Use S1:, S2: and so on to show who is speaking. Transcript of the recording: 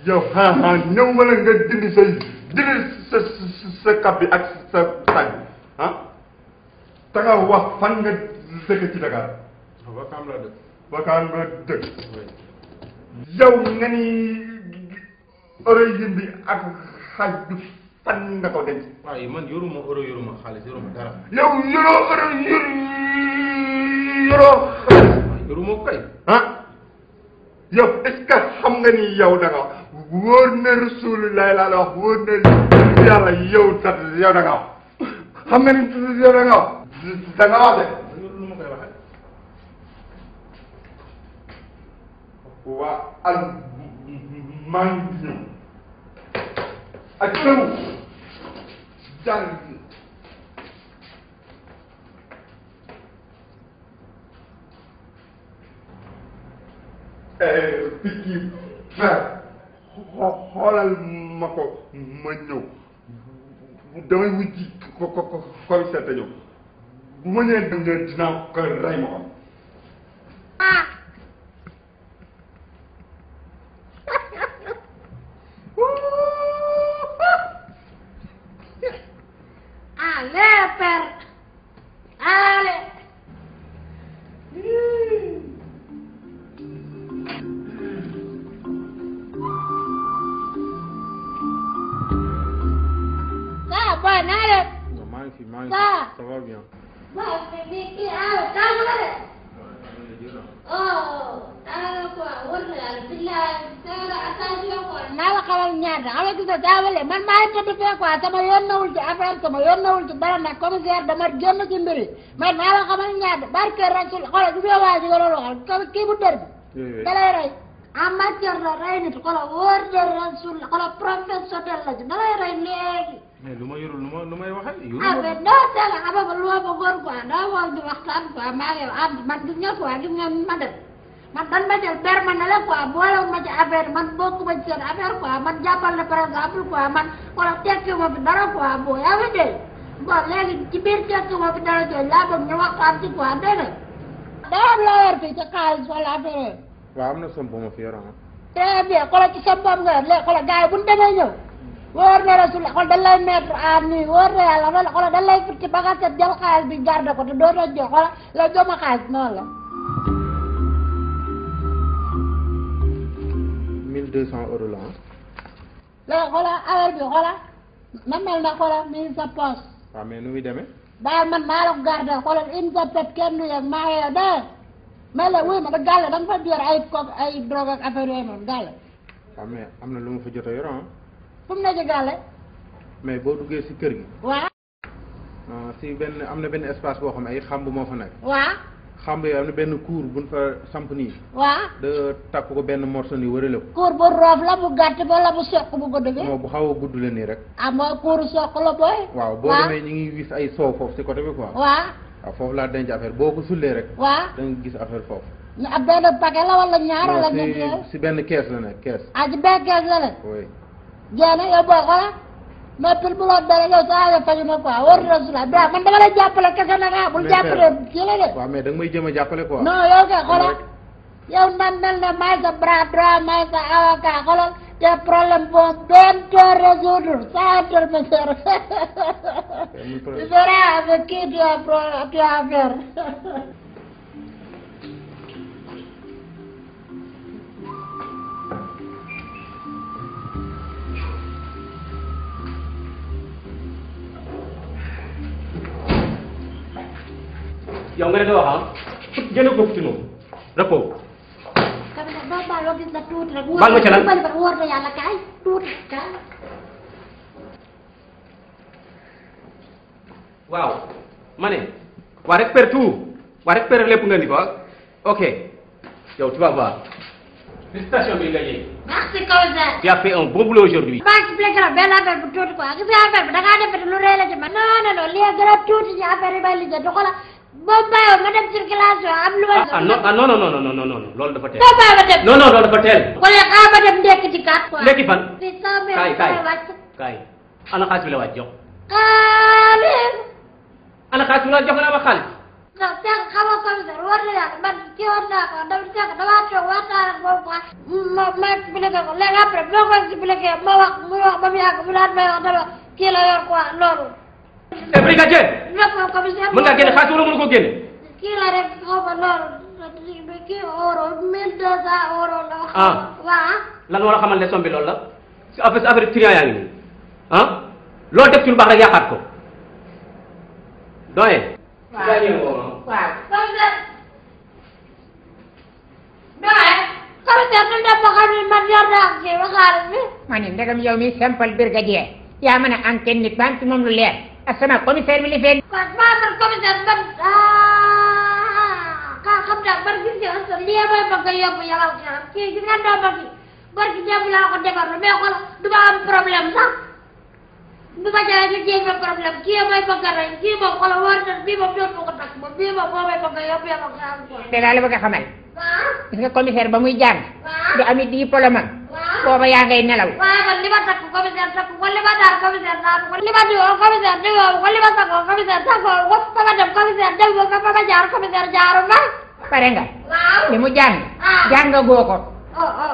S1: yow ñëw ma la nga dindi sa kab bi ak sa sañ te nga wax fan nga dëkk ci Dakar.
S2: Wakaam laa dëkk.
S1: Wakaam nga dëkk. yow nga ni origine bi ak xaaj bi fan nga ko denc.
S2: waaye man yoruma euro yoruma xaalis yoruma dara.
S1: yow yoroo xaalis.
S2: yoruma kay.
S1: yow est-ce que xam nga ni yow da nga wóor na Rasulullah laa la wax wóor na yàlla yow sax yow da nga wax xam nga ni yow da nga wax da nga wax de.
S2: lu ma koy waxee.
S1: waa al maa ngi ñëw ak ñëw jàng picc fer xoolal ma ko ma ñëw damay wujji koy seeta ñëw bu ma ñëwee dinaa ko rey ma ko.
S3: Allez, père. Allez. Ça va, allez.
S2: non maa ngi fi maa ngi
S3: Ça.
S2: fi ça va bien.
S3: Bah, c'est qui allez, allez. Oh, allez quoi, wala, billahi, ça attention quoi. Naa la xamal ñaata, xam nga gis nga jaawale man maa ngi tëdd fee quoi sama yoon nawul ci affaire sama yoon nawul ci dara nag commissaire dama génn ci mbiri man naa la xamal ñaata barke Rasul xoolal gis nga waa ji nga doon waxal kii bu dër bi da lay rey en matière la rey nit xoolal wóor de Rasul xoolal professionnel la ci da lay rey léegi.
S2: mais lu ma yorul lu may waxee.
S3: ah mais non c'est la xam nga lu ma bëggoon quoi daa war di waxtaan quoi maa ngi am man gis nga quoi gis nga ma def man dan ma jël permanent la quoi boolewul ma ci affaire man bokkuma ci seen affaire quoi man jàppal ne par exemple quoi man wala tekki ma fi dara quoi boo yaa ngi dégg bon léegi ci biir tekki ma fi dara jooju laa bëgg ñu waxtaan ci quoi dégg nga. daa am loo yor fii ca xaalis wala affaire yooyu.
S2: waaw am na som bu ma fi yor
S3: très bien xoolal ci sa bopp nga yor léegi xoolal gars yi bu ñu demee ñëw wóor na Rasul xool dañ lay mettre à nu wóor na yàlla xoolal dañ lay fitti ba nga set jël xaalis bi garde ko te doo doon jox xoolal la jox ma xaalis noonu la.
S2: 1200 euros la
S3: léegi xoolal affaire bi xoolal na mel na xoolal mi ngi sa poche.
S2: waaw mais nu muy demee.
S3: daal man maa la ko garde xoolal une sa pet kenn du yegg maa ngi yow dégg mais léegi wuy ma da gàlle da nga fa yor ay coke ay drogue ak affaire yooyu noonu gàlle.
S2: waaw mais am na lu ma fa jot a yor
S3: fu mu ne ci gàlle.
S2: mais boo duggee si kër gi.
S3: waaw.
S2: si benn am na benn espace boo xam ne ay xamb moo fa nekk.
S3: waaw.
S2: xamb yooyu am na benn kuur buñ fa samp nii.
S3: waaw.
S2: da takk ko benn morceau nii wërale ko.
S3: kuur bu roof la bu gàtt ba la bu soq bu gudd bi.
S2: moo bu xaw a gudd la nii rek.
S3: ah mooy kuuru soq la booy.
S2: waaw boo demee ñu ngi wis ay soow foofu si côté bi quoi.
S3: waaw.
S2: waaw foofu laa denc affaire boo ko sullee rek.
S3: waaw.
S2: da nga gis affaire foofu.
S3: ñu ab benn paquet la wala ñaar wala
S2: non
S3: ñett
S2: si benn kees la nekk kees.
S3: ah ci benn kees la nekk.
S2: oui.
S3: jéem yow boo xoolee mais pile bu la dara yow saa yoo faju na quoi wóor na Rasul man dama lay jàppale kese na nga bul jàppale kii la de.
S2: waaw mais da nga may jëm a jàppale quoi.
S3: non yow kay xoolal yow nan mel ne maay sa bras droit maay sa avocat xoolal te problème boo bientôt résoudre sans intermédiaire. tu verras avec qui tu as affaire.
S4: yow nga ne doo wax jënd ko ci noonu rapport.
S3: tamit nag boo baaloo gis nga tuuti rek.
S4: baal ma ca lan
S3: wóor na yàlla kaay tuuti kaay.
S4: waaw ma ne waa récupère tout waa récupère lépp nga ni ko ok yow tu vas voir. félicitations bi nga yéeg.
S3: merci commissaire.
S4: tu as fait un bon boulot aujourd'hui.
S3: maa ngi expliqué la benn affaire bu tuuti quoi gis nga affaire bi da ngaa defati lu rëy la ci man. non lii gën a tuuti ci affaire yi may liggéey du xoolal boo bàyyiwoon ma dem circulation am lu ma.
S4: non loolu dafa teel.
S3: boo bàyyi ma dem.
S4: non loolu dafa teel.
S3: wala xaaral ma dem ndekki ci kat.
S4: ndekki fan.
S3: si 100 000
S4: kaay ana xaalis bi la waaj jox.
S3: xaalis.
S4: ana xaalis bi la jox nga naa ma xaalis.
S3: non xam nga commissaire war na yàlla man kii woon naa ko dama fekk damaa toog waxtaan ak moom quoi ma expliqué ko léegi après boo ko expliqué ma wax muy wax ba mu yàgg mu daan may wax dama kii la yor quoi loolu.
S4: brigadier.
S3: nekk na commissaire.
S4: mën ngaa génne xaalis wala mënu ko génne.
S3: kii la rek xaw ma loolu kii euro 1200 euro la. waaw.
S4: lan war a xamal ne somme bi loolu la si affaire client yaa ngi nii ah loolu def ci lu baax rek yàqaat ko doyen.
S3: waaw commissaire. doyen. commissaire du dem ba xam ne man yor naa ko kii ba xaalis bi.
S5: ma ne ndegam yow mi simple brigadier yaa mën a enquête nit ba am ci moom lu leer ak sama commissaire bi li feeñ.
S3: waaw man commissaire man xam naa man gis nga lii mooy bëgg a yóbbu yàlla kii gis nga ndox mi barki démb laa ko defarlu mais xool du ma am problème sax du ma jaay ñu jéem a problème kii mooy bëgg a rey kii moom xoolal war na bii moom doon ma ko takk moom bii moom moo may bëgg a yóbbu yàlla
S5: te laa la bëgg a xamal.
S3: waaw.
S5: gis nga commissaire ba muy jàng.
S3: waaw
S5: du amit diplôme am.
S3: waaw
S5: booba yaa ngay nelaw.
S3: waaye man li ma takk commissaire takk ko li ma daal commissaire daal ko li ma diwoo commissaire diwoo ko li ma sakkoo commissaire sakkoo ko fa ma dem commissaire dem ko fa ma jaar commissaire jaaru ma.
S5: pare nga.
S3: waaw
S5: li mu jàng.
S3: ah
S5: jàngagoo ko.
S3: oh oh